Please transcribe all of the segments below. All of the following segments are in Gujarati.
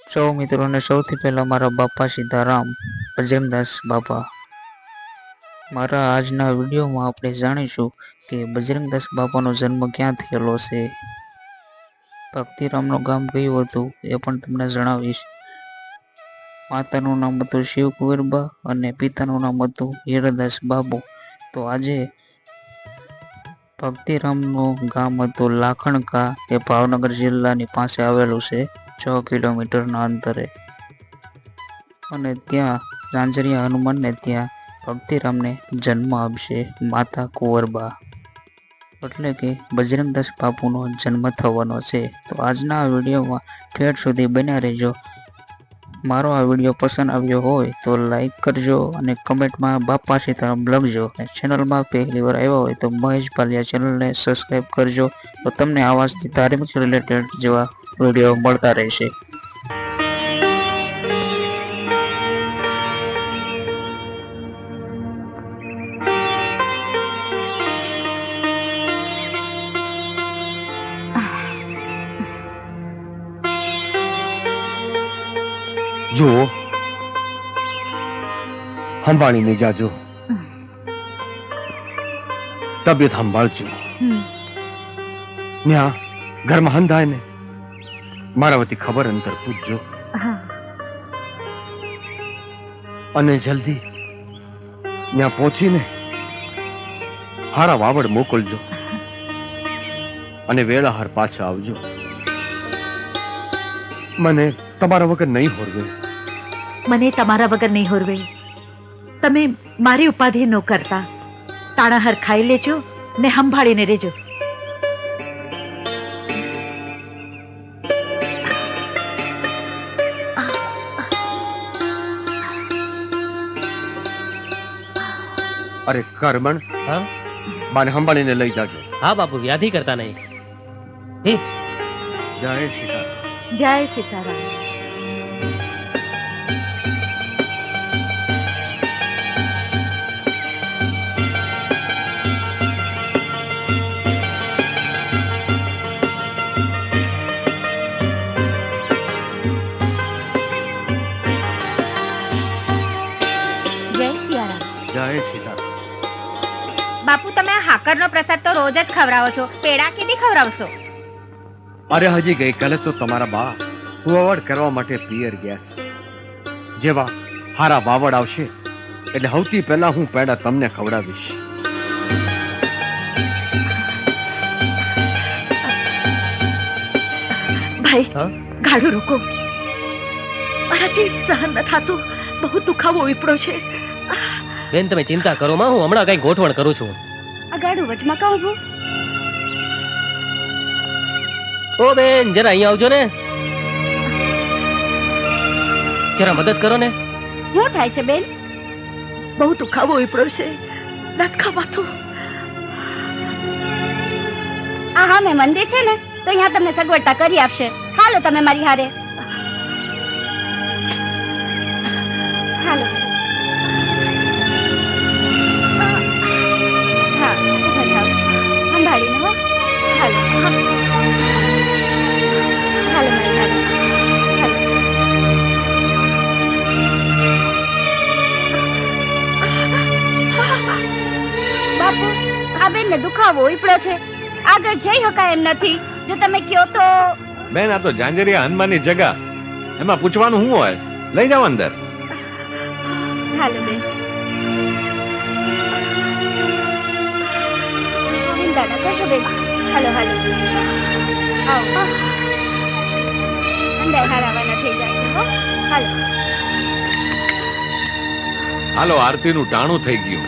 સૌ મિત્રોને સૌથી પહેલા મારા બાપા સીતારામ બજરંગદાસ બાપા. મારા આજના વિડીયોમાં આપણે જાણીશું કે બજરંગદાસ બાપાનો જન્મ ક્યાં થયેલો છે. ભક્તિરામનું ગામ કયું હતું એ પણ તમને જણાવીશ. માતાનું નામ હતું શિવ કુંવરબા અને પિતાનું નામ હતું હીરાદાસ બાબુ. તો આજે ભક્તિરામનું ગામ હતું લાખણકા, એ ભાવનગર જિલ્લાની પાસે આવેલું છે, 6 કિલોમીટરના અંતરે. અને ત્યાં ઝાંઝરિયા હનુમાનને ત્યાં ભક્તિરામને જન્મ આપશે માતા કુંવરબા, એટલે કે બજરંગદાસ બાપુનો જન્મ થવાનો છે. તો આજના આ વિડીયોમાં ઠેઠ સુધી બન્યા રહેજો. મારો આ વિડીયો પસંદ આવ્યો હોય તો લાઈક કરજો અને કમેન્ટમાં બાપા સીતારામ લખજો. અને ચેનલમાં પહેલી વાર આવ્યા હોય તો મહેશ ભાલિયા ચેનલને સબસ્ક્રાઈબ કરજો, તો તમને આવા જ ધાર્મિક રિલેટેડ જેવા વિડીયો મળતા રહેશે. જુઓ, સંભાળીને જાજો, તબિયત સંભાળજો. ન્યા ઘરમાં હંધાય ને મારા વતી ખબર અંતર પૂછજો. અને જલ્દી ત્યાં પહોંચીને હારા વાવડ મોકલજો અને વેળાહાર પાછા આવજો. મને તમારા વગર નહીં હોરવે. મને તમારા વગર નહીં હોરવે. તમે મારી ઉપાધિ ન કરતા. તાણાહાર ખાઈ લેજો ને સંભાળીને રહેજો. અરે કરમણ, હા બાને સંભાળીને લઈ જાજો. હા બાપુ, વ્યાધિ કરતા નહીં. જય સીતારામ. જય સીતારામ. જય સીતારામ. બાપુ, તમે આ હાકરનો પ્રસાદ તો રોજ જ ખવડાવો છો, પેડા કેદી ખવડાવશો? અરે હજી ગઈકાલે તો તમારા બા વાવડ કરવા માટે પિયર ગયા છે. જેવા હારા વાવડ આવશે એટલે સૌથી પહેલા હું પેડા તમને ખવડાવીશ. ભાઈ, હા? ગાડું રોકો. મારાથી સહન ન થાતું. બહુ દુખાવો ઉપડ્યો છે. બેન, તમે ચિંતા કરો માં, હું હમણાં કઈ ગોઠવણ કરું છું. આ ગાડું વચમાં કહું છું. ઓ બેન, જરા અહીંયા આવજો ને, જરા મદદ કરો ને. શું થાય છે બેન? બહુ દુખાવો ઉપડ્યો છે. દાંત ખાવાતું. આ હા, મેં મંદિર છે ને, તો અહીંયા તમને સગવડતા કરી આપશે. હાલો તમે મારી હારે. હાલો. હા, ઉભા થાવ. સંભાળીને હો. હાલો. હાલો મારી હારે. હાલો. બાપુ, આ બેનને દુખાવો ઉપડ્યો છે. આગળ જઈ શકાય એમ નથી. જો તમે કયો તો. બેન, આ તો ઝાંઝરિયા હનુમાનની જગા, એમાં પૂછવાનું શું હોય? લઈ જાઓ અંદર. હાલો બેન. ચિંતા ન કરશો બેન. હાલો હાલો. આવો. અંદર હારાવાના થઈ જશે હો. હાલો. હાલો, આરતીનું ટાણું થઈ ગયું.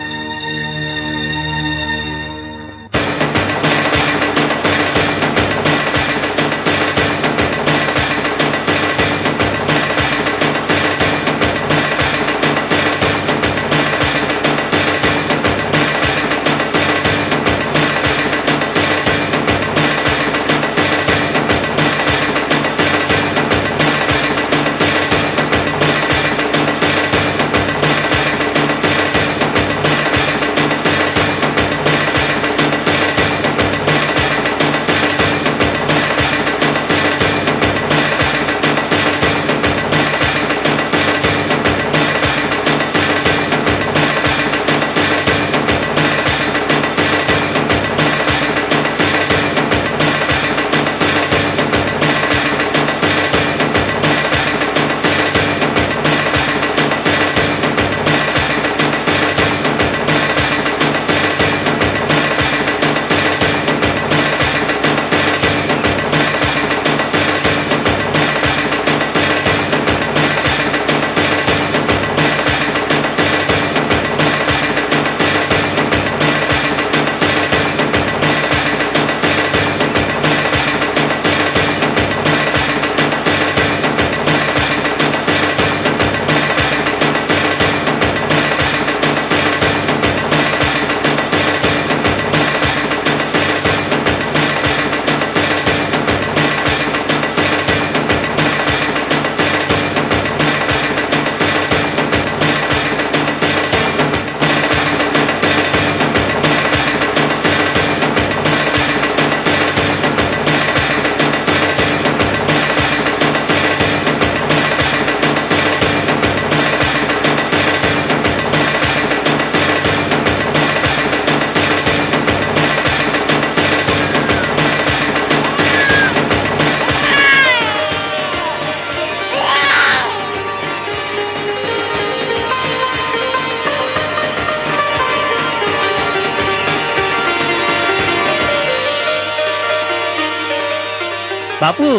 બાપુ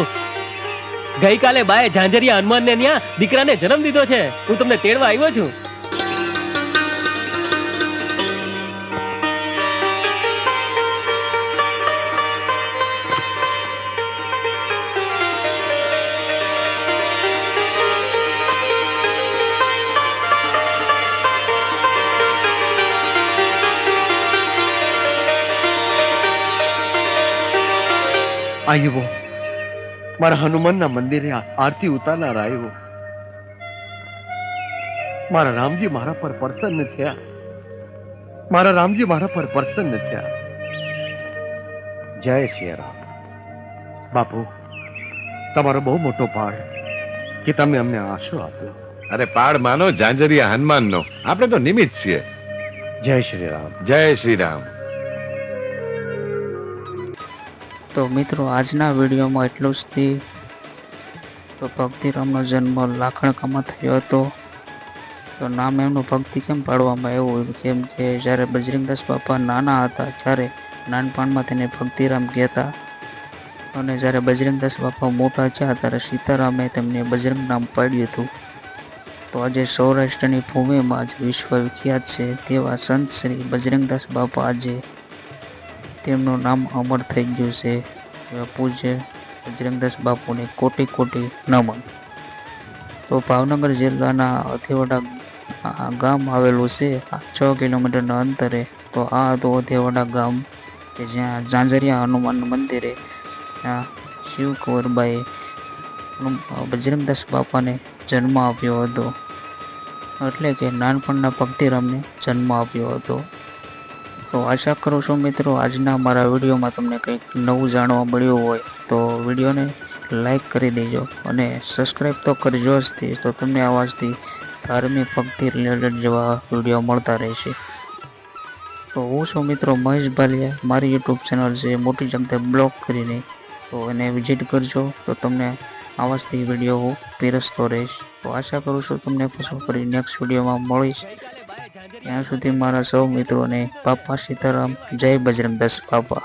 ગઈકાલે બાએ ઝાંઝરિયા હનુમાનને ન્યા દીકરાને જન્મ દીધો છે. હું તમને તેડવા આવ્યો છું. આવ્યો મારા હનુમાનના મંદિરે આરતી ઉતારનાર આવ્યો. મારા રામજી મારા પર પ્રસન્ન થયા. મારા રામજી મારા પર પ્રસન્ન થયા. જય શ્રી રામ. બાપુ તમારો બહુ મોટો પાડ કે તમે અમને આશરો આપ્યો. અરે પાડ માનો ઝાંઝરિયા હનુમાનનો, આપણે તો નિમિત્ત છીએ. જય શ્રી રામ. જય શ્રી રામ. તો મિત્રો આજના વિડીયોમાં એટલું જ થી. તો ભક્તિરામનો જન્મ લાખણકામાં થયો હતો. તો નામ એમનું ભક્તિ કેમ પાડવામાં આવ્યું? કેમ કે જ્યારે બજરંગદાસ બાપા નાના હતા ત્યારે નાનપણમાં તેને ભક્તિરામ કહેતા, અને જ્યારે બજરંગદાસ બાપા મોટા થયા ત્યારે સીતારામે તેમને બજરંગ નામ પાડ્યું હતું. તો આજે સૌરાષ્ટ્રની ભૂમિમાં આજે વિશ્વ વિખ્યાત છે તેવા સંત શ્રી બજરંગદાસ બાપા આજે તેમનું નામ અમર થઈ ગયું છે. એવા પૂજ્ય બજરંગદાસ બાપુને કોટી કોટી નમન. તો ભાવનગર જિલ્લાના અધેવાડા ગામ આવેલું છે 6 કિલોમીટરના અંતરે. તો આ હતું અધેવાડા ગામ કે જ્યાં ઝાંઝરિયા હનુમાન મંદિરે ત્યાં શિવ કુંવરબાએ બજરંગદાસ બાપાને જન્મ આપ્યો હતો, એટલે કે નાનપણના ભક્તિરામને જન્મ આપ્યો હતો. તો આશા કરું છું મિત્રો આજના મારા વિડીયોમાં તમને કંઈક નવું જાણવા મળ્યું હોય તો વિડીયોને લાઈક કરી દેજો અને સબસ્ક્રાઈબ તો કરજો જ તે, તો તમને આવાજથી ધાર્મિક ભક્તિ રિલેટેડ જેવા વિડીયો મળતા રહેશે. તો હું છું મિત્રો મહેશ ભાલિયા. મારી યુટ્યુબ ચેનલ છે મોટી જગતે બ્લોગ કરીને, તો એને વિઝિટ કરજો તો તમને આવાજથી વિડીયો હું પીરસતો રહીશ. તો આશા કરું છું તમને પછી ફરી નેક્સ્ટ વિડીયોમાં મળીશ. ત્યાં સુધી મારા સૌ મિત્રોને બાપા સીતારામ, જય બજરંગદાસ બાપા.